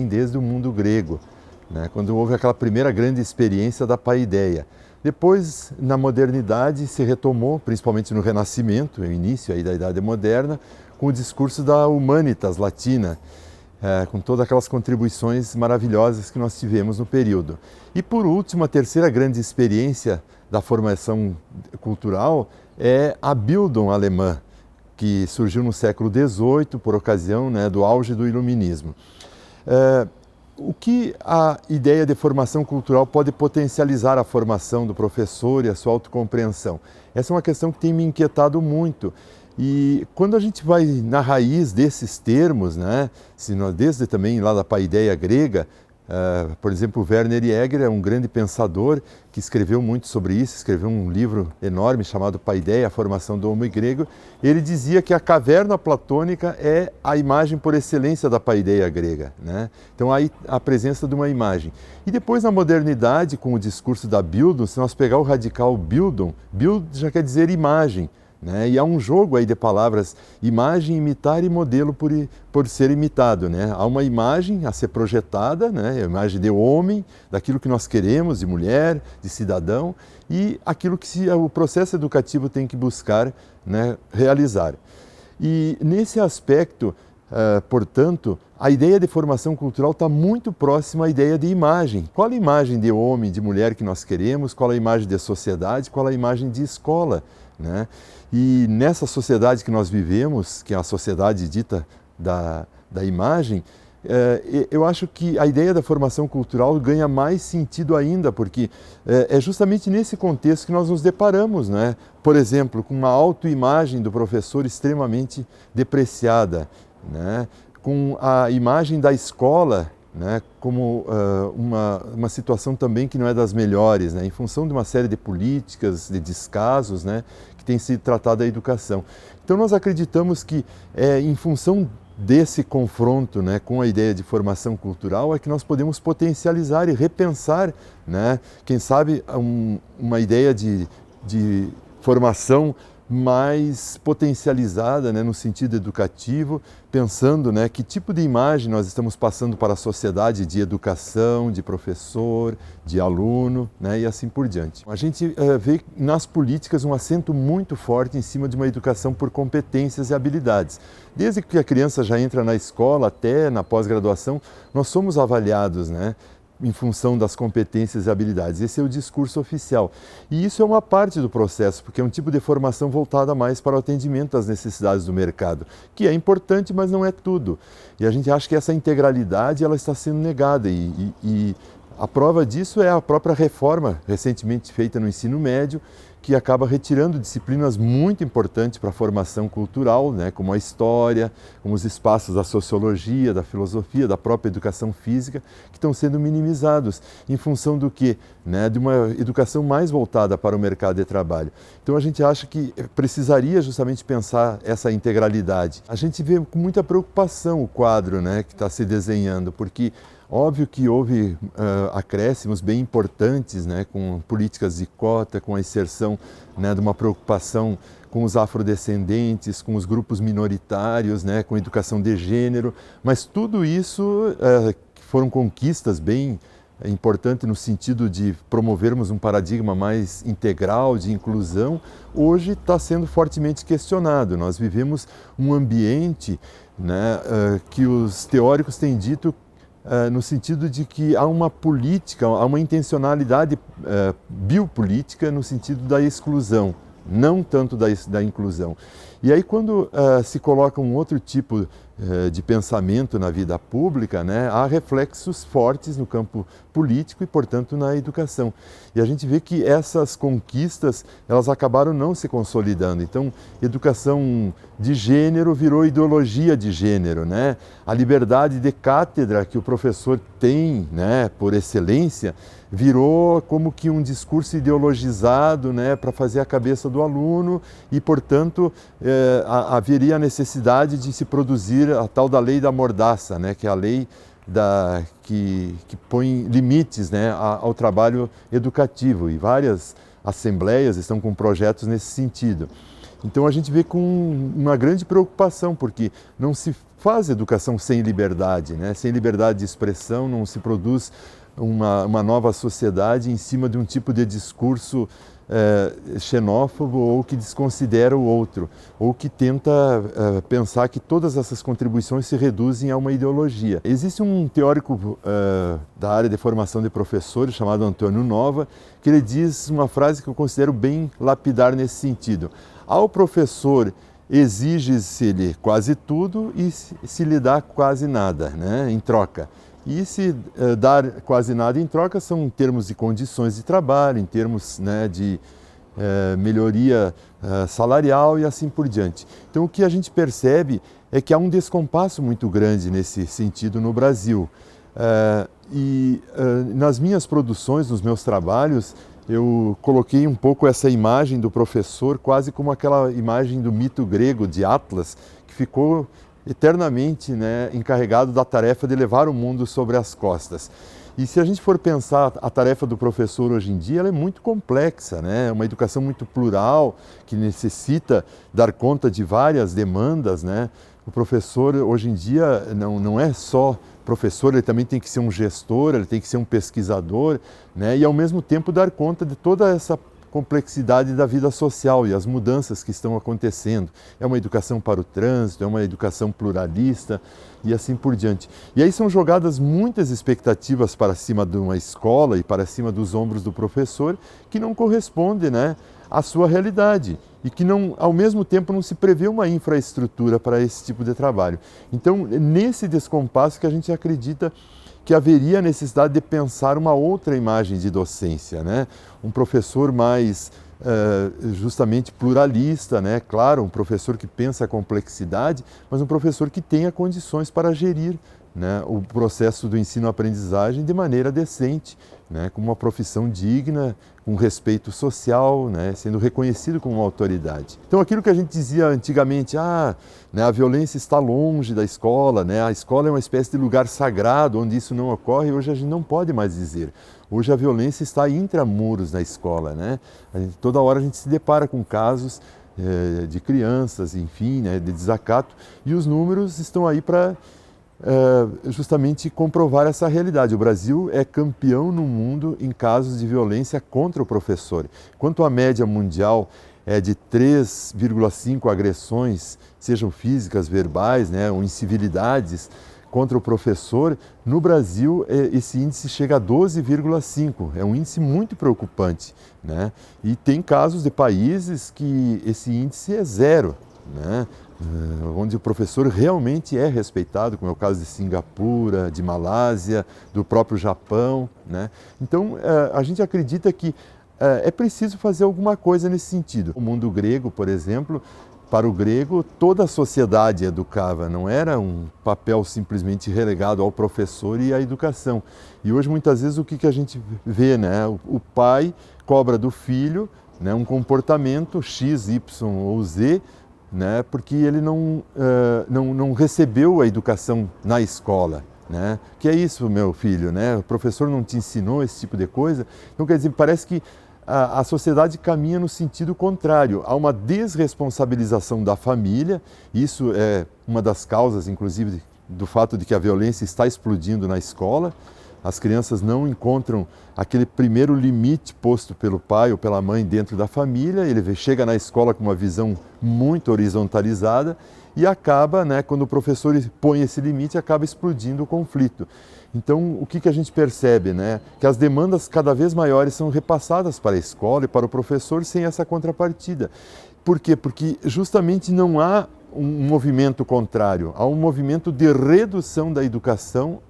desde o mundo grego, né, quando houve aquela primeira grande experiência da paideia. Depois, na modernidade, se retomou, principalmente no Renascimento, o início aí da Idade Moderna, com o discurso da Humanitas Latina, com todas aquelas contribuições maravilhosas que nós tivemos no período. E por último, a terceira grande experiência da formação cultural é a Bildung alemã, que surgiu no século XVIII por ocasião, né, do auge do Iluminismo. O que a ideia de formação cultural pode potencializar a formação do professor e a sua autocompreensão? Essa é uma questão que tem me inquietado muito. E quando a gente vai na raiz desses termos, né, desde também lá da paideia grega, por exemplo, Werner Jäger é um grande pensador que escreveu muito sobre isso, escreveu um livro enorme chamado Paideia, a formação do homem grego. Ele dizia que a caverna platônica é a imagem por excelência da paideia grega, né? Então aí a presença de uma imagem. E depois na modernidade, com o discurso da Bildung, se nós pegar o radical Bildung, Bild já quer dizer imagem, né? E há um jogo aí de palavras, imagem, imitar e modelo por ser imitado, né? Há uma imagem a ser projetada, né? A imagem de homem, daquilo que nós queremos, de mulher, de cidadão, e aquilo que o processo educativo tem que buscar, né, realizar. E nesse aspecto, portanto, a ideia de formação cultural está muito próxima à ideia de imagem. Qual a imagem de homem, de mulher que nós queremos? Qual a imagem de sociedade? Qual a imagem de escola, né? E nessa sociedade que nós vivemos, que é a sociedade dita da imagem, eu acho que a ideia da formação cultural ganha mais sentido ainda, porque é justamente nesse contexto que nós nos deparamos, né? Por exemplo, com uma autoimagem do professor extremamente depreciada, né? Com a imagem da escola, né, como uma situação também que não é das melhores, né, em função de uma série de políticas, de descasos, né, que tem sido tratada a educação. Então nós acreditamos que em função desse confronto, né, com a ideia de formação cultural é que nós podemos potencializar e repensar, né, quem sabe uma ideia de formação mais potencializada, né, no sentido educativo, pensando, né, que tipo de imagem nós estamos passando para a sociedade de educação, de professor, de aluno, né, e assim por diante. A gente vê nas políticas um acento muito forte em cima de uma educação por competências e habilidades. Desde que a criança já entra na escola até na pós-graduação, nós somos avaliados, né, em função das competências e habilidades. Esse é o discurso oficial. E isso é uma parte do processo, porque é um tipo de formação voltada mais para o atendimento às necessidades do mercado, que é importante, mas não é tudo. E a gente acha que essa integralidade ela está sendo negada e a prova disso é a própria reforma recentemente feita no ensino médio, que acaba retirando disciplinas muito importantes para a formação cultural, né, como a história, como os espaços da sociologia, da filosofia, da própria educação física, que estão sendo minimizados em função do quê? Né, de uma educação mais voltada para o mercado de trabalho. Então a gente acha que precisaria justamente pensar essa integralidade. A gente vê com muita preocupação o quadro, né, que está se desenhando, porque óbvio que houve acréscimos bem importantes, né, com políticas de cota, com a inserção, né, de uma preocupação com os afrodescendentes, com os grupos minoritários, né, com educação de gênero, mas tudo isso foram conquistas bem importantes no sentido de promovermos um paradigma mais integral, de inclusão, hoje está sendo fortemente questionado. Nós vivemos um ambiente, né, que os teóricos têm dito no sentido de que há uma política, há uma intencionalidade biopolítica no sentido da exclusão, não tanto da inclusão. E aí quando se coloca um outro tipo de pensamento na vida pública, né, há reflexos fortes no campo político e, portanto, na educação. E a gente vê que essas conquistas, elas acabaram não se consolidando. Então, educação de gênero virou ideologia de gênero, né? A liberdade de cátedra que o professor tem, né, por excelência, virou como que um discurso ideologizado, né, para fazer a cabeça do aluno e, portanto, haveria a necessidade de se produzir a tal da lei da mordaça, né, que é a lei que põe limites, né, ao trabalho educativo, e várias assembleias estão com projetos nesse sentido. Então a gente vê com uma grande preocupação, porque não se faz educação sem liberdade, né? Sem liberdade de expressão, não se produz uma nova sociedade em cima de um tipo de discurso xenófobo ou que desconsidera o outro, ou que tenta pensar que todas essas contribuições se reduzem a uma ideologia. Existe um teórico da área de formação de professores chamado Antônio Nova, que ele diz uma frase que eu considero bem lapidar nesse sentido. Ao professor exige-se-lhe quase tudo e se lhe dá quase nada, né, em troca. E se dar quase nada em troca são em termos de condições de trabalho, em termos, né, de melhoria salarial e assim por diante. Então o que a gente percebe é que há um descompasso muito grande nesse sentido no Brasil. Nas minhas produções, nos meus trabalhos, eu coloquei um pouco essa imagem do professor quase como aquela imagem do mito grego de Atlas, que ficou eternamente, né, encarregado da tarefa de levar o mundo sobre as costas. E se a gente for pensar a tarefa do professor hoje em dia, ela é muito complexa, né? É uma educação muito plural, que necessita dar conta de várias demandas, né? O professor hoje em dia não é só professor, ele também tem que ser um gestor, ele tem que ser um pesquisador, né? E ao mesmo tempo dar conta de toda essa complexidade da vida social e as mudanças que estão acontecendo. É uma educação para o trânsito, é uma educação pluralista e assim por diante. E aí são jogadas muitas expectativas para cima de uma escola e para cima dos ombros do professor que não correspondem, né, à sua realidade e que não, ao mesmo tempo não se prevê uma infraestrutura para esse tipo de trabalho. Então, nesse descompasso que a gente acredita que haveria a necessidade de pensar uma outra imagem de docência, né? Um professor mais justamente pluralista, né? Claro, um professor que pensa a complexidade, mas um professor que tenha condições para gerir, né, o processo do ensino-aprendizagem de maneira decente, né, como uma profissão digna, com respeito social, né, sendo reconhecido como uma autoridade. Então aquilo que a gente dizia antigamente, né, a violência está longe da escola, né, a escola é uma espécie de lugar sagrado onde isso não ocorre, hoje a gente não pode mais dizer. Hoje a violência está intramuros na escola, né? Toda hora a gente se depara com casos de crianças, enfim, né, de desacato, e os números estão aí para justamente comprovar essa realidade. O Brasil é campeão no mundo em casos de violência contra o professor. Enquanto a média mundial é de 3,5 agressões, sejam físicas, verbais, né, ou incivilidades, contra o professor, no Brasil esse índice chega a 12,5. É um índice muito preocupante, né? E tem casos de países que esse índice é zero, né? Onde o professor realmente é respeitado, como é o caso de Singapura, de Malásia, do próprio Japão, né? Então, a gente acredita que é preciso fazer alguma coisa nesse sentido. O mundo grego, por exemplo, para o grego, toda a sociedade educava, não era um papel simplesmente relegado ao professor e à educação. E hoje, muitas vezes, o que a gente vê, né? O pai cobra do filho, né, um comportamento X, Y ou Z, né, porque ele não recebeu a educação na escola. Né? Que é isso, meu filho, né? O professor não te ensinou esse tipo de coisa. Então, quer dizer, parece que a sociedade caminha no sentido contrário. Há uma desresponsabilização da família, isso é uma das causas, inclusive, do fato de que a violência está explodindo na escola. As crianças não encontram aquele primeiro limite posto pelo pai ou pela mãe dentro da família, ele chega na escola com uma visão muito horizontalizada e acaba, né, quando o professor põe esse limite, acaba explodindo o conflito. Então, o que a gente percebe, né? Que as demandas cada vez maiores são repassadas para a escola e para o professor sem essa contrapartida. Por quê? Porque justamente não há um movimento contrário, há um movimento de redução da educação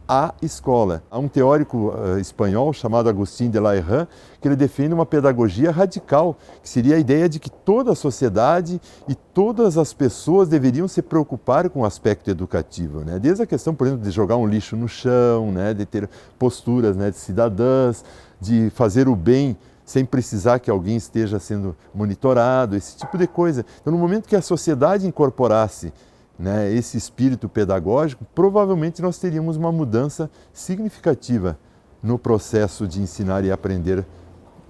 à escola. Há um teórico espanhol chamado Agustín de Layrán que ele defende uma pedagogia radical, que seria a ideia de que toda a sociedade e todas as pessoas deveriam se preocupar com o aspecto educativo, né? Desde a questão, por exemplo, de jogar um lixo no chão, né? De ter posturas, né, de cidadãs, de fazer o bem sem precisar que alguém esteja sendo monitorado, esse tipo de coisa. Então, no momento que a sociedade incorporasse, né, esse espírito pedagógico, provavelmente nós teríamos uma mudança significativa no processo de ensinar e aprender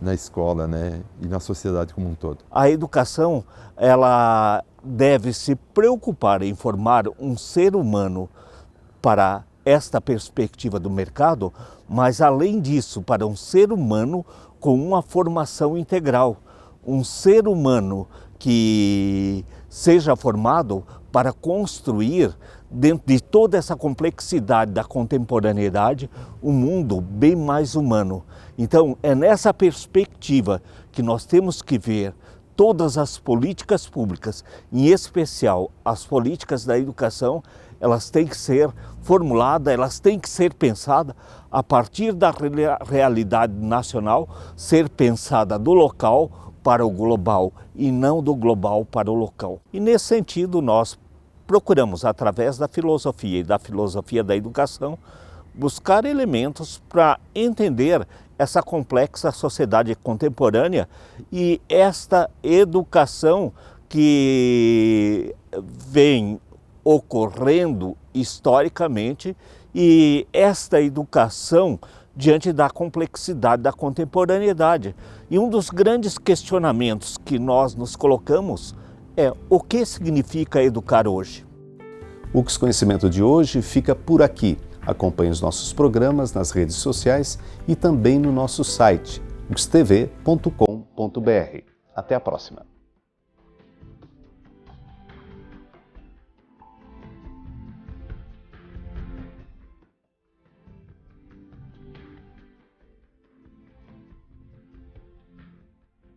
na escola, né, e na sociedade como um todo. A educação, ela deve se preocupar em formar um ser humano para esta perspectiva do mercado, mas além disso, para um ser humano com uma formação integral, um ser humano que seja formado para construir, dentro de toda essa complexidade da contemporaneidade, um mundo bem mais humano. Então, é nessa perspectiva que nós temos que ver todas as políticas públicas, em especial as políticas da educação, elas têm que ser formuladas, elas têm que ser pensadas a partir da realidade nacional, ser pensada do local para o global e não do global para o local. E nesse sentido nós procuramos, através da filosofia e da filosofia da educação, buscar elementos para entender essa complexa sociedade contemporânea e esta educação que vem ocorrendo historicamente e esta educação diante da complexidade da contemporaneidade. E um dos grandes questionamentos que nós nos colocamos é o que significa educar hoje? O UX Conhecimento de hoje fica por aqui. Acompanhe os nossos programas nas redes sociais e também no nosso site, uxtv.com.br. Até a próxima!